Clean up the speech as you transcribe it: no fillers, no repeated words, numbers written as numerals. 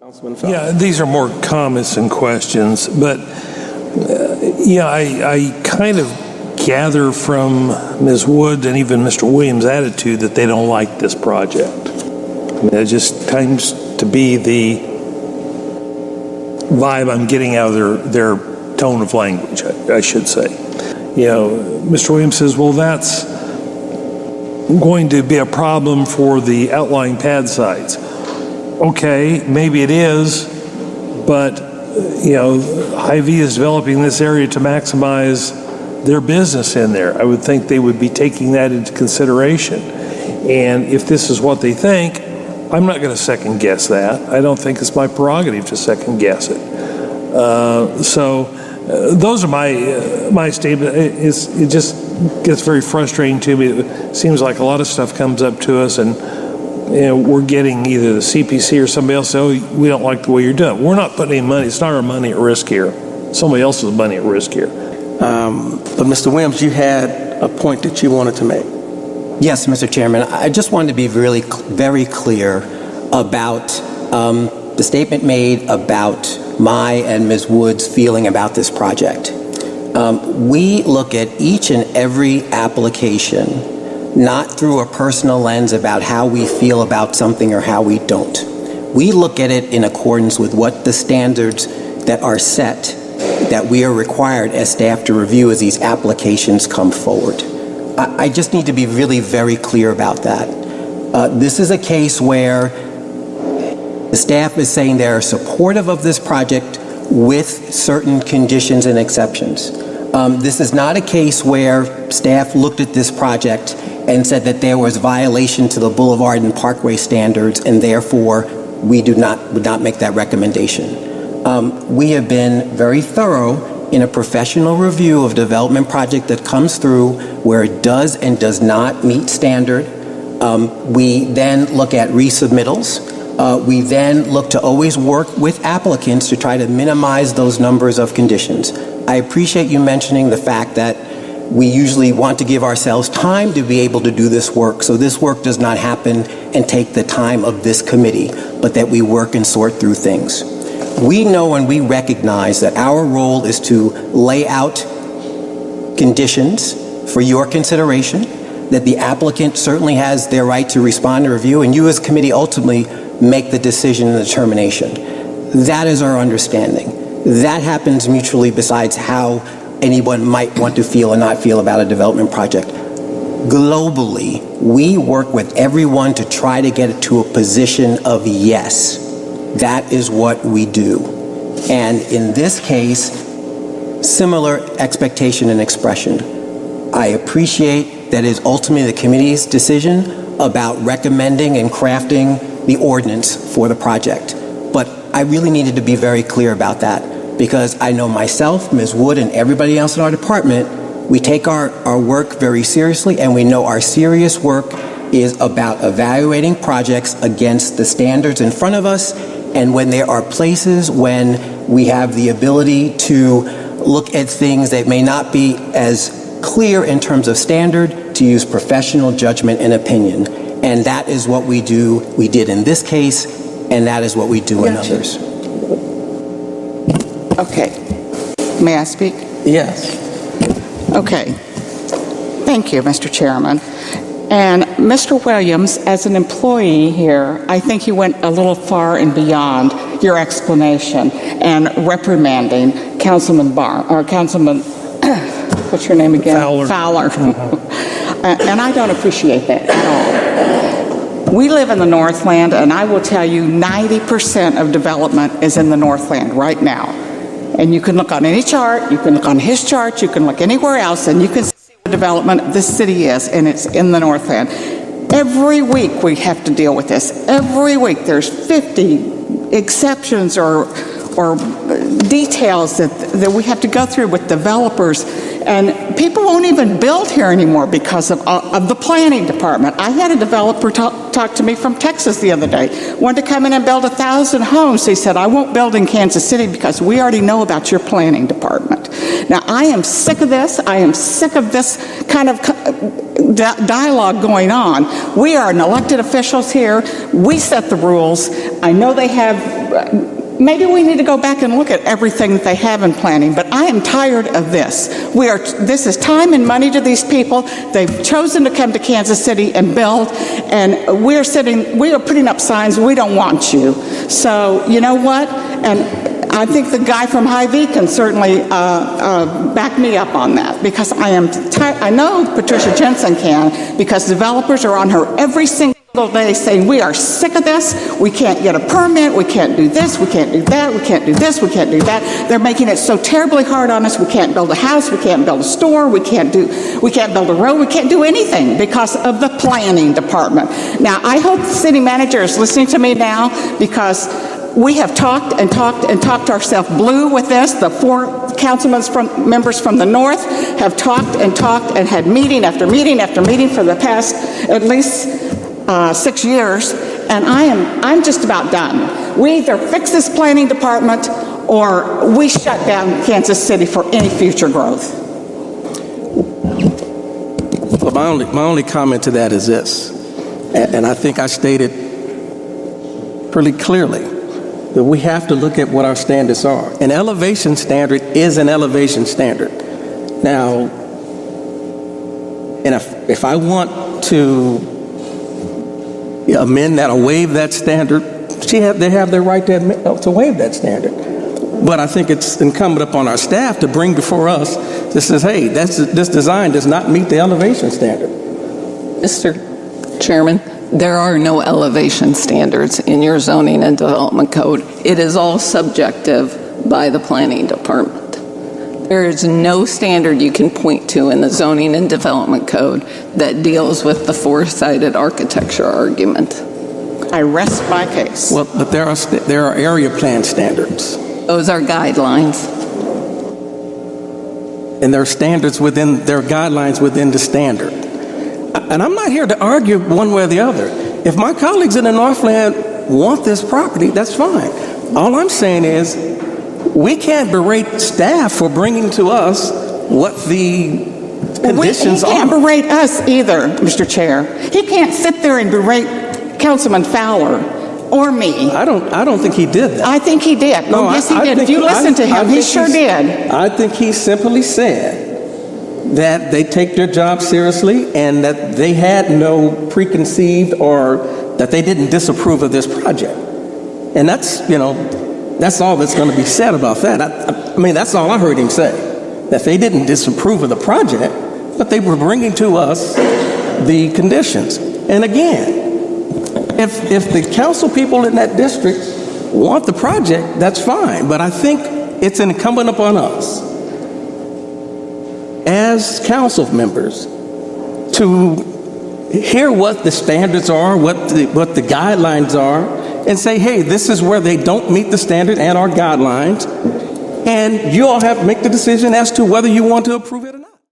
Councilman Fowler. Yeah, these are more comments and questions, but yeah, I kind of gather from Ms. Wood and even Mr. Williams' attitude that they don't like this project. I mean, it just tends to be the vibe I'm getting out of their tone of language, I should say. You know, Mr. Williams says, well, that's going to be a problem for the outlying pad sites. Okay, maybe it is, but you know, Hy-Vee is developing this area to maximize their business in there. I would think they would be taking that into consideration. And if this is what they think, I'm not going to second guess that. I don't think it's my prerogative to second guess it. Those are my statement. It just gets very frustrating to me. It seems like a lot of stuff comes up to us and you know, we're getting either the CPC or somebody else say, oh, we don't like the way you're doing it. We're not putting any money. It's not our money at risk here. Somebody else's money at risk here. But Mr. Williams, you had a point that you wanted to make. Yes, Mr. Chairman. I just wanted to be really very clear about the statement made about my and Ms. Wood's feeling about this project. We look at each and every application not through a personal lens about how we feel about something or how we don't. We look at it in accordance with what the standards that are set that we are required as staff to review as these applications come forward. I just need to be really very clear about that. This is a case where the staff is saying they are supportive of this project with certain conditions and exceptions. This is not a case where staff looked at this project and said that there was violation to the Boulevard and Parkway standards and therefore we would not make that recommendation. We have been very thorough in a professional review of a development project that comes through where it does and does not meet standard. We then look at resubmittals. We then look to always work with applicants to try to minimize those numbers of conditions. I appreciate you mentioning the fact that we usually want to give ourselves time to be able to do this work, so this work does not happen and take the time of this committee, but that we work and sort through things. We know and we recognize that our role is to lay out conditions for your consideration, that the applicant certainly has their right to respond to review, and you as committee ultimately make the decision and determination. That is our understanding. That happens mutually besides how anyone might want to feel or not feel about a development project. Globally, we work with everyone to try to get it to a position of yes. That is what we do. And in this case, similar expectation and expression. I appreciate that it is ultimately the committee's decision about recommending and crafting the ordinance for the project. But I really needed to be very clear about that, because I know myself, Ms. Wood, and everybody else in our department, we take our work very seriously, and we know our serious work is about evaluating projects against the standards in front of us, and when there are places when we have the ability to look at things that may not be as clear in terms of standard, to use professional judgment and opinion. And that is what we do. We did in this case, and that is what we do in others. Okay. May I speak? Yes. Okay. Thank you, Mr. Chairman. And Mr. Williams, as an employee here, I think you went a little far and beyond your explanation and reprimanding Councilman what's your name again? Fowler. And I don't appreciate that at all. We live in the Northland, and I will tell you 90% of development is in the Northland right now. And you can look on any chart, you can look on his chart, you can look anywhere else, and you can see what development this city is, and it's in the Northland. Every week we have to deal with this. Every week there's 50 exceptions or details that we have to go through with developers, and people won't even build here anymore because of the planning department. I had a developer talk to me from Texas the other day, wanted to come in and build 1,000 homes. He said, I won't build in Kansas City because we already know about your planning department. Now, I am sick of this. I am sick of this kind of dialogue going on. We are elected officials here. We set the rules. I know they have... Maybe we need to go back and look at everything that they have in planning, but I am tired of this. This is time and money to these people. They've chosen to come to Kansas City and build, and we are putting up signs, we don't want you. So, you know what? And I think the guy from Hy-Vee can certainly back me up on that, because I am tired. I know Patricia Jensen can, because developers are on her every single day saying, we are sick of this, we can't get a permit, we can't do this, we can't do that, we can't do this, we can't do that. They're making it so terribly hard on us. We can't build a house, we can't build a store, we can't build a road, we can't do anything because of the planning department. Now, I hope the city manager is listening to me now, because we have talked and talked and talked ourselves blue with this. The 4 members from the north have talked and had meeting after meeting after meeting for the past at least 6 years, and I'm just about done. We either fix this planning department or we shut down Kansas City for any future growth. Well, my only comment to that is this, and I think I stated pretty clearly that we have to look at what our standards are. An elevation standard is an elevation standard. Now, and if I want to amend that or waive that standard, they have their right to waive that standard. But I think it's incumbent upon our staff to bring before us that says, hey, this design does not meet the elevation standard. Mr. Chairman, there are no elevation standards in your zoning and development code. It is all subjective by the planning department. There is no standard you can point to in the zoning and development code that deals with the 4-sided architecture argument. I rest my case. Well, but there are area plan standards. Those are guidelines. And there are guidelines within the standard. And I'm not here to argue one way or the other. If my colleagues in the Northland want this property, that's fine. All I'm saying is, we can't berate staff for bringing to us what the conditions are. He can't berate us either, Mr. Chair. He can't sit there and berate Councilman Fowler or me. I don't think he did that. I think he did. No, yes, he did. If you listen to him, he sure did. I think he simply said that they take their job seriously and that they had no preconceived or that they didn't disapprove of this project. And that's all that's going to be said about that. I mean, that's all I heard him say, that they didn't disapprove of the project, but they were bringing to us the conditions. And again, if the council people in that district want the project, that's fine. But I think it's incumbent upon us as council members to hear what the standards are, what the guidelines are, and say, hey, this is where they don't meet the standard and our guidelines, and you all have to make the decision as to whether you want to approve it.